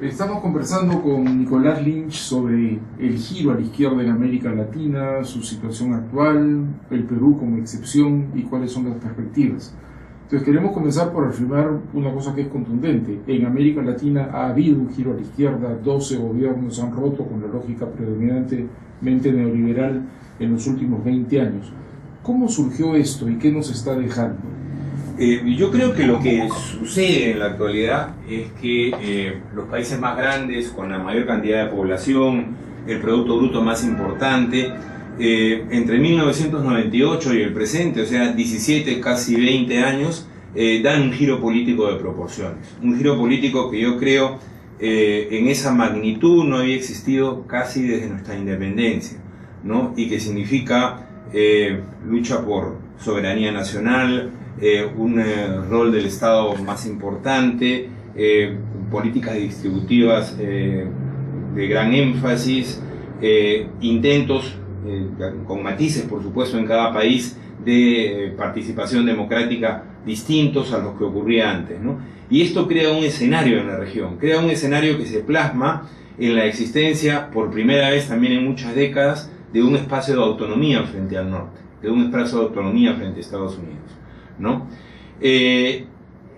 Estamos conversando con Nicolás Lynch sobre el giro a la izquierda en América Latina, su situación actual, el Perú como excepción y cuáles son las perspectivas. Entonces queremos comenzar por afirmar una cosa que es contundente. En América Latina ha habido un giro a la izquierda, 12 gobiernos han roto con la lógica predominantemente neoliberal en los últimos 20 años. ¿Cómo surgió esto y qué nos está dejando? Yo creo que lo que sucede en la actualidad es que los países más grandes, con la mayor cantidad de población, el Producto Bruto más importante, entre 1998 y el presente, o sea, 17, casi 20 años, dan un giro político de proporciones. Un giro político que yo creo en esa magnitud no había existido casi desde nuestra independencia, ¿no? Y que significa lucha por soberanía nacional, un rol del Estado más importante, políticas distributivas de gran énfasis, intentos, con matices por supuesto en cada país, de participación democrática distintos a los que ocurría antes, ¿no? Y esto crea un escenario en la región, crea un escenario que se plasma en la existencia, por primera vez también en muchas décadas, de un espacio de autonomía frente al norte, de un espacio de autonomía frente a Estados Unidos, ¿no?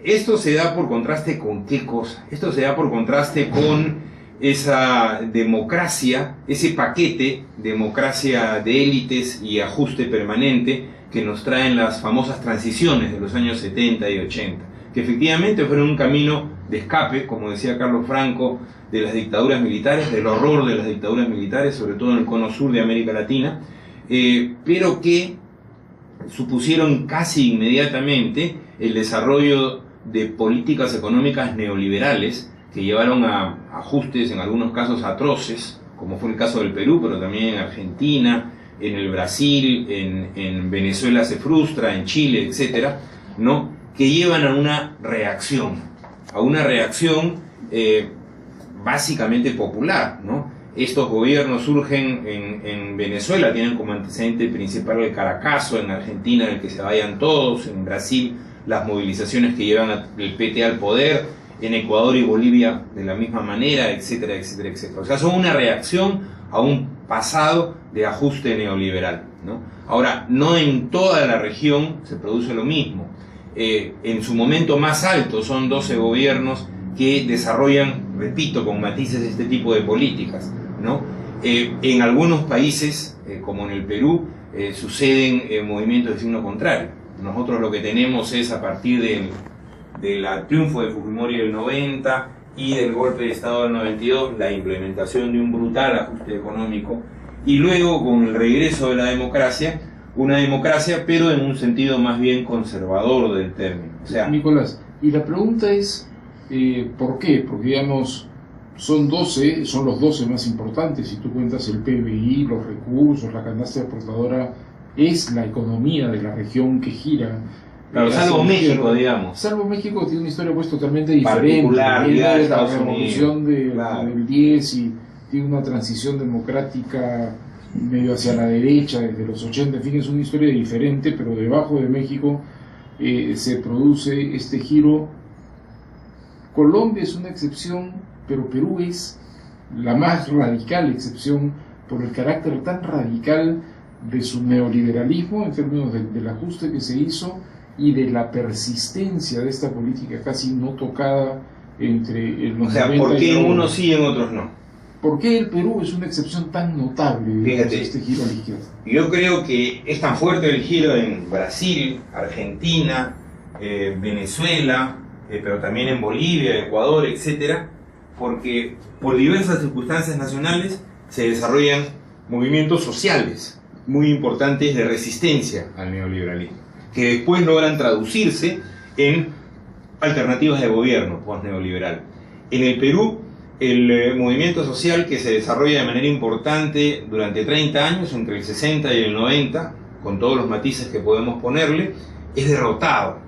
Esto se da por contraste con ¿qué cosa? Esto se da por contraste con esa democracia, ese paquete, democracia de élites y ajuste permanente que nos traen las famosas transiciones de los años 70 y 80, que efectivamente fueron un camino de escape, como decía Carlos Franco, de las dictaduras militares, del horror de las dictaduras militares, sobre todo en el cono sur de América Latina, pero que supusieron casi inmediatamente el desarrollo de políticas económicas neoliberales que llevaron a ajustes en algunos casos atroces, como fue el caso del Perú, pero también en Argentina, en el Brasil, en Venezuela se frustra, en Chile, etcétera, ¿no? Que llevan a una reacción básicamente popular, ¿no? Estos gobiernos surgen en Venezuela, tienen como antecedente principal el Caracazo, en Argentina el que se vayan todos, en Brasil las movilizaciones que llevan el PT al poder, en Ecuador y Bolivia de la misma manera, etcétera, etcétera, etcétera. O sea, son una reacción a un pasado de ajuste neoliberal, ¿no? Ahora, no en toda la región se produce lo mismo. En su momento más alto son 12 gobiernos que desarrollan, repito, con matices este tipo de políticas, ¿no? En algunos países, como en el Perú, suceden movimientos de signo contrario. Nosotros lo que tenemos es, a partir del triunfo de Fujimori del 90 y del golpe de Estado del 92, la implementación de un brutal ajuste económico, y luego con el regreso de la democracia, una democracia pero en un sentido más bien conservador del término. O sea, Nicolás, y la pregunta es ¿por qué? Porque digamos, son los 12 más importantes, si tú cuentas el PBI, los recursos, la canasta exportadora, es la economía de la región que gira. Claro, salvo México, digamos. Salvo México, tiene una historia pues totalmente diferente. Particular, de la Estados revolución Unidos, del 10 y tiene una transición democrática medio hacia la derecha desde los 80, en fin, es una historia diferente, pero debajo de México se produce este giro. Colombia es una excepción, pero Perú es la más radical excepción por el carácter tan radical de su neoliberalismo en términos del ajuste que se hizo y de la persistencia de esta política casi no tocada entre los 90 y... O sea, ¿por qué en unos sí y en otros no? ¿Por qué el Perú es una excepción tan notable de este giro a la izquierda? Yo creo que es tan fuerte el giro en Brasil, Argentina, Venezuela, pero también en Bolivia, Ecuador, etcétera, porque por diversas circunstancias nacionales se desarrollan movimientos sociales muy importantes de resistencia al neoliberalismo, que después logran traducirse en alternativas de gobierno post-neoliberal. En el Perú, el movimiento social que se desarrolla de manera importante durante 30 años, entre el 60 y el 90, con todos los matices que podemos ponerle, es derrotado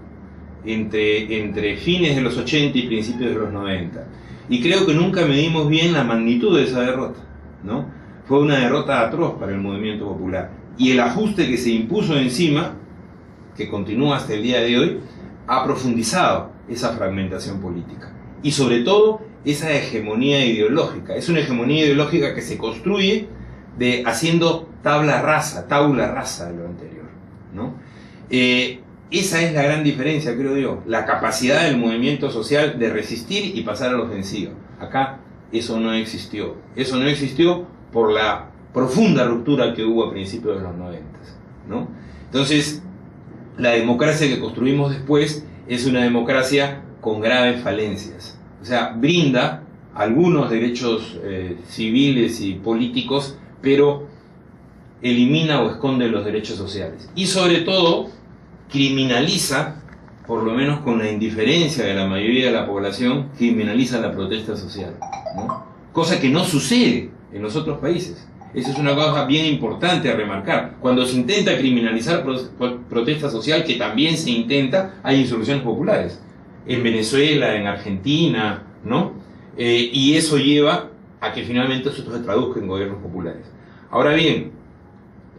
entre fines de los 80 y principios de los 90. Y creo que nunca medimos bien la magnitud de esa derrota, ¿no? Fue una derrota atroz para el movimiento popular. Y el ajuste que se impuso encima, que continúa hasta el día de hoy, ha profundizado esa fragmentación política. Y sobre todo, esa hegemonía ideológica. Es una hegemonía ideológica que se construye haciendo tabula rasa de lo anterior, ¿no? Esa es la gran diferencia, creo yo, la capacidad del movimiento social de resistir y pasar a lo ofensivo. Acá eso no existió. Eso no existió por la profunda ruptura que hubo a principios de los 90, ¿no? Entonces, la democracia que construimos después es una democracia con graves falencias. O sea, brinda algunos derechos civiles y políticos, pero elimina o esconde los derechos sociales. Y sobre todo, criminaliza, por lo menos con la indiferencia de la mayoría de la población, criminaliza la protesta social, ¿no? Cosa que no sucede en los otros países. Esa es una cosa bien importante a remarcar. Cuando se intenta criminalizar protesta social, que también se intenta, hay insurrecciones populares. En Venezuela, en Argentina, ¿no? Y eso lleva a que finalmente eso se traduzca en gobiernos populares. Ahora bien,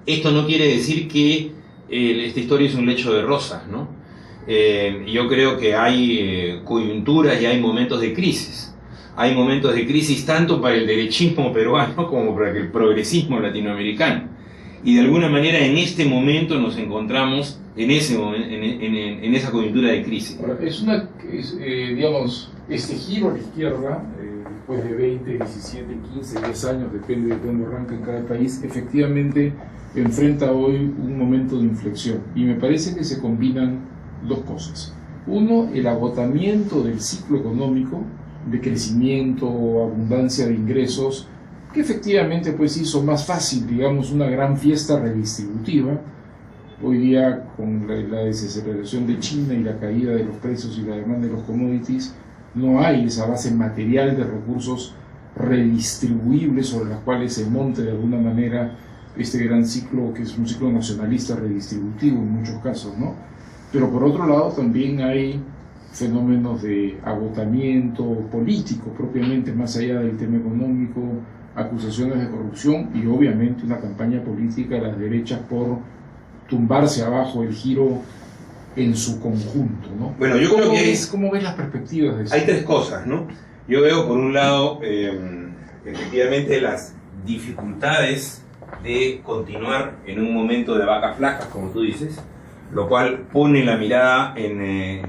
esto no quiere decir que esta historia es un lecho de rosas, ¿no? Yo creo que hay coyunturas y hay momentos de crisis. Hay momentos de crisis tanto para el derechismo peruano como para el progresismo latinoamericano. Y de alguna manera en este momento nos encontramos en esa coyuntura de crisis. Ahora, digamos, este giro a la izquierda, después de 20, 17, 15, 10 años, depende de cuándo arranca en cada país, efectivamente enfrenta hoy un momento de inflexión. Y me parece que se combinan dos cosas. Uno, el agotamiento del ciclo económico, de crecimiento, abundancia de ingresos, que efectivamente pues hizo más fácil, digamos, una gran fiesta redistributiva. Hoy día, con la desaceleración de China y la caída de los precios y la demanda de los commodities, no hay esa base material de recursos redistribuibles sobre las cuales se monte de alguna manera este gran ciclo, que es un ciclo nacionalista redistributivo en muchos casos, ¿no? Pero por otro lado también hay fenómenos de agotamiento político propiamente, más allá del tema económico, acusaciones de corrupción y obviamente una campaña política de las derechas por tumbarse abajo el giro en su conjunto, ¿no? Bueno, yo creo que ¿Cómo ves las perspectivas de eso? Hay tres cosas, ¿no? Yo veo por un lado efectivamente las dificultades de continuar en un momento de vacas flacas, como tú dices, lo cual pone la mirada en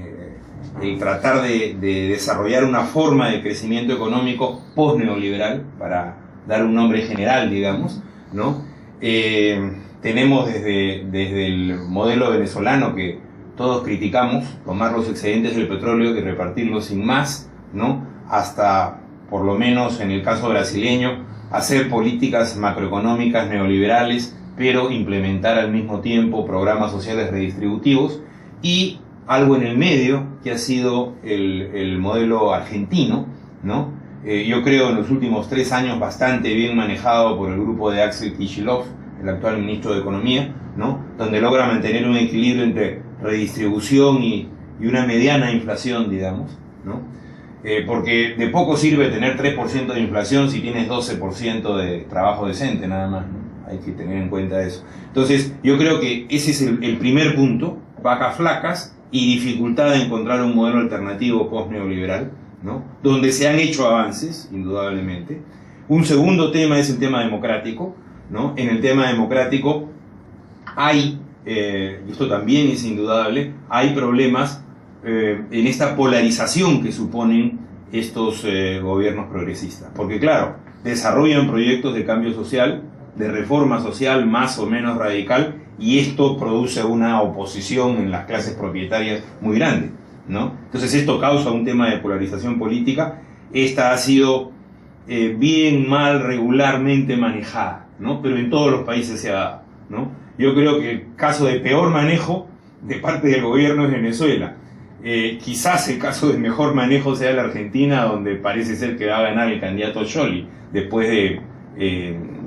tratar de desarrollar una forma de crecimiento económico post-neoliberal, para dar un nombre general, digamos, ¿no? Tenemos desde el modelo venezolano que todos criticamos, tomar los excedentes del petróleo y repartirlos sin más, ¿no? Hasta, por lo menos en el caso brasileño, hacer políticas macroeconómicas neoliberales, pero implementar al mismo tiempo programas sociales redistributivos, y algo en el medio, que ha sido el modelo argentino, ¿no? Yo creo en los últimos 3 años bastante bien manejado por el grupo de Axel Kicillof, el actual ministro de Economía, ¿no? Donde logra mantener un equilibrio entre redistribución y una mediana inflación, digamos, ¿no? Porque de poco sirve tener 3% de inflación si tienes 12% de trabajo decente, nada más, ¿no? Hay que tener en cuenta eso. Entonces, yo creo que ese es el primer punto, vacas flacas y dificultad de encontrar un modelo alternativo post-neoliberal, ¿no? Donde se han hecho avances, indudablemente. Un segundo tema es el tema democrático, ¿no? En el tema democrático hay, esto también es indudable, hay problemas en esta polarización que suponen estos gobiernos progresistas. Porque claro, desarrollan proyectos de cambio social, de reforma social más o menos radical, y esto produce una oposición en las clases propietarias muy grande, ¿no? Entonces esto causa un tema de polarización política. Esta ha sido bien, mal, regularmente manejada, ¿no? Pero en todos los países se ha dado, ¿no? Yo creo que el caso de peor manejo de parte del gobierno es Venezuela. Quizás el caso de mejor manejo sea la Argentina, donde parece ser que va a ganar el candidato Scioli, después de,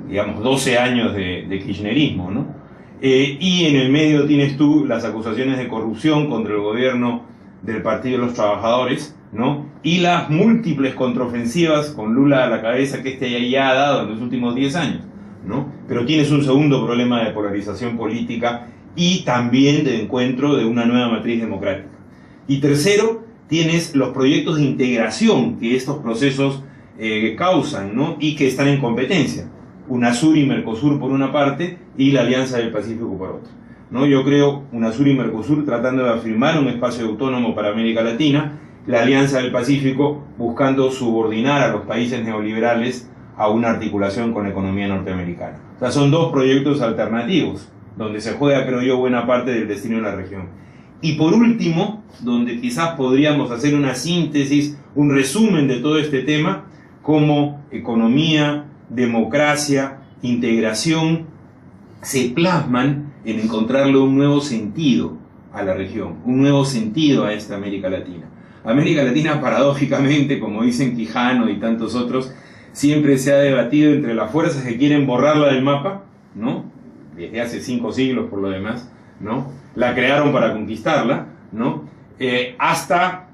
digamos, 12 años de kirchnerismo, ¿no? Y en el medio tienes tú las acusaciones de corrupción contra el gobierno del Partido de los Trabajadores, ¿no? Y las múltiples contraofensivas con Lula a la cabeza que ya ha dado en los últimos 10 años, ¿no? Pero tienes un segundo problema de polarización política y también de encuentro de una nueva matriz democrática. Y tercero, tienes los proyectos de integración que estos procesos causan, ¿no? Y que están en competencia. UNASUR y Mercosur por una parte y la Alianza del Pacífico por otra, ¿no? Yo creo UNASUR y Mercosur tratando de afirmar un espacio autónomo para América Latina, la Alianza del Pacífico buscando subordinar a los países neoliberales a una articulación con la economía norteamericana. O sea, son dos proyectos alternativos, donde se juega, creo yo, buena parte del destino de la región. Y por último, donde quizás podríamos hacer una síntesis, un resumen de todo este tema, como economía, democracia, integración, se plasman en encontrarle un nuevo sentido a la región, un nuevo sentido a esta América Latina. América Latina, paradójicamente, como dicen Quijano y tantos otros, siempre se ha debatido entre las fuerzas que quieren borrarla del mapa, ¿no? Desde hace 5 siglos por lo demás, ¿no? La crearon para conquistarla, ¿no? Hasta,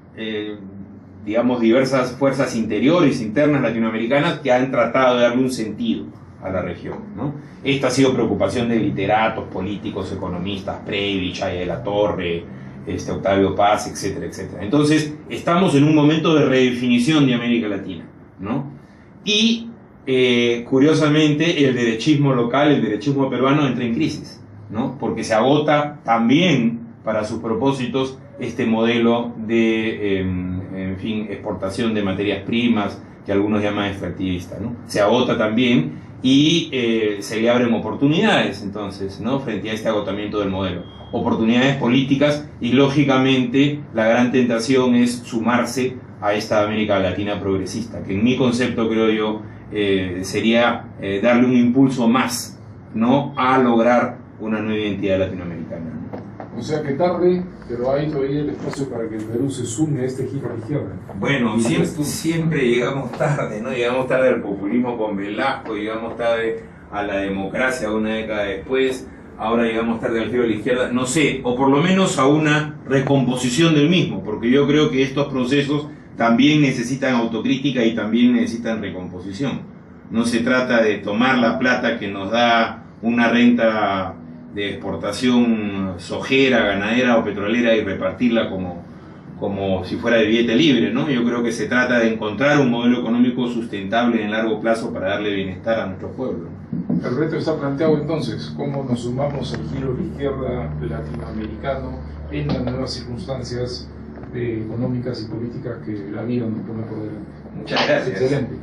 digamos, diversas fuerzas interiores, internas latinoamericanas que han tratado de darle un sentido a la región, ¿no? Esta ha sido preocupación de literatos, políticos, economistas, Preivich, Aya de la Torre, Octavio Paz, etcétera, etcétera. Entonces, estamos en un momento de redefinición de América Latina, ¿no? Y, curiosamente, el derechismo local, el derechismo peruano entra en crisis, ¿no? Porque se agota también para sus propósitos este modelo de, en fin, exportación de materias primas, que algunos llaman extractivista, ¿no? Se agota también y se le abren oportunidades, entonces, ¿no? Frente a este agotamiento del modelo. Oportunidades políticas y, lógicamente, la gran tentación es sumarse a esta América Latina progresista, que en mi concepto, creo yo, sería darle un impulso más, ¿no? A llegrar una nueva identidad latinoamericana, ¿no? O sea que tarde, pero hay todavía el espacio para que el Perú se sume a este giro a la izquierda. Bueno, siempre llegamos tarde, ¿no? Llegamos tarde al populismo con Velasco, llegamos tarde a la democracia una década después, ahora llegamos tarde al giro a la izquierda, no sé, o por lo menos a una recomposición del mismo, porque yo creo que estos procesos también necesitan autocrítica y también necesitan recomposición. No se trata de tomar la plata que nos da una renta de exportación sojera, ganadera o petrolera y repartirla como si fuera de billete libre, ¿no? Yo creo que se trata de encontrar un modelo económico sustentable en largo plazo para darle bienestar a nuestro pueblo. El reto está planteado entonces, ¿cómo nos sumamos al giro a la izquierda latinoamericano en las nuevas circunstancias económicas y políticas que la vida nos pone por delante? Muchas gracias. Excelente.